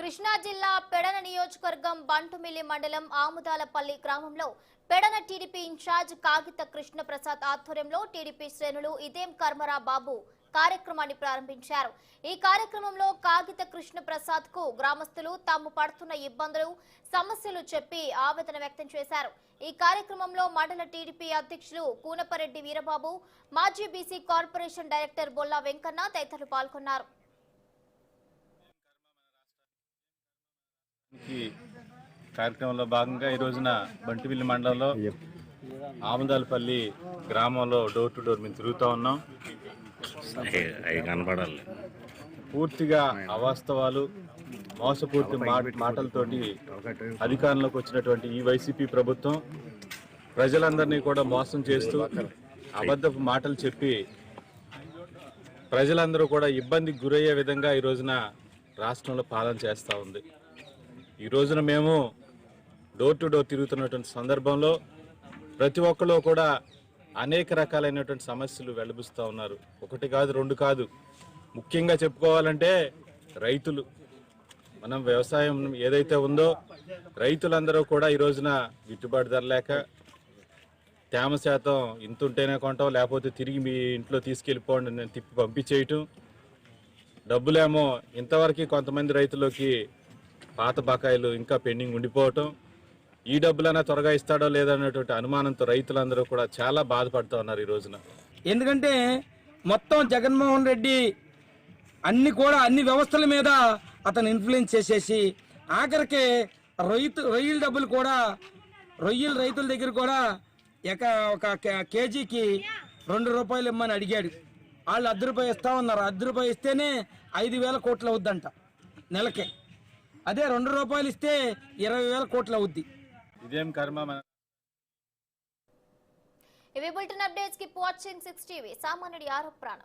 కృష్ణా జిల్లా పెడన నియోజకవర్గం బంటుమిల్లి మండలం ఆముదాలపల్లి గ్రామంలో పెడన టీడీపీ ఇన్ఛార్జ్ కాగిత కృష్ణప్రసాద్ ఆధ్వర్యంలో టీడీపీ శ్రేణులు ఇదేం కర్మరా బాబు కార్యక్రమాన్ని ప్రారంభించారు. ఈ కార్యక్రమంలో కాగిత కృష్ణప్రసాద్ కు గ్రామస్తులు తాము పడుతున్న ఇబ్బందులు సమస్యలు చెప్పి ఆవేదన వ్యక్తం చేశారు. ఈ కార్యక్రమంలో మండల టీడీపీ అధ్యక్షులు కూనపరెడ్డి వీరబాబు, మాజీ BC corporation director Bolla Venkanna తదితరులు పాల్గొన్నారు. కార్యక్రమంలో భాగంగా ఈ రోజున బంటిమిల్లి మండలంలో ఆముదాలపల్లి గ్రామంలో డోర్ టు డోర్ మేము తిరుగుతూ ఉన్నాం. పూర్తిగా అవాస్తవాలు, మోసపూర్తి మాటలతోటి అధికారంలోకి వచ్చినటువంటి ఈ వైసీపీ ప్రభుత్వం ప్రజలందరినీ కూడా మోసం చేస్తూ అబద్ధపు మాటలు చెప్పి ప్రజలందరూ కూడా ఇబ్బందికి గురయ్యే విధంగా ఈ రోజున రాష్ట్రంలో పాలన చేస్తూ ఉంది. ఈ రోజున మేము డోర్ టు డోర్ తిరుగుతున్నటువంటి సందర్భంలో ప్రతి ఒక్కరు కూడా అనేక రకాలైనటువంటి సమస్యలు వెలుబుస్తూ ఉన్నారు. ఒకటి కాదు, రెండు కాదు. ముఖ్యంగా చెప్పుకోవాలంటే రైతులు, మనం వ్యవసాయం ఏదైతే ఉందో రైతులందరూ కూడా ఈ రోజున గిట్టుబాటు ధర లేక తేమ శాతం ఇంత ఉంటేనే కొంటాం, లేకపోతే తిరిగి మీ ఇంట్లో తీసుకెళ్ళిపోండి నేను తిప్పి పంపించేయటం, డబ్బులేమో ఇంతవరకు కొంతమంది రైతులకి పాత బకాయిలు ఇంకా పెండింగ్ ఉండిపోవటం, ఈ డబ్బులైనా త్వరగా ఇస్తాడో లేదన్నటువంటి అనుమానంతో రైతులందరూ కూడా చాలా బాధపడుతూ ఉన్నారు ఈ రోజున. ఎందుకంటే మొత్తం జగన్మోహన్ రెడ్డి అన్ని వ్యవస్థల మీద అతను ఇన్ఫ్లుయెన్స్ చేసేసి ఆఖరికి రొయ్యల డబ్బులు కూడా రైతుల దగ్గర కూడా ఒక కేజీకి 2 రూపాయలు ఇమ్మని అడిగాడు. వాళ్ళు ₹10 ఇస్తా ఉన్నారు. ₹10 ఇస్తేనే 5,000 కోట్లు అవుద్దంట నెలకే. అదే ₹2 ఇస్తే 20,000 కోట్లు అవుద్ది. ఇదేం కర్మ. ఇవి bulletin updates. Keep watching 6 TV. సామాన్యుడి ఆరోపణ.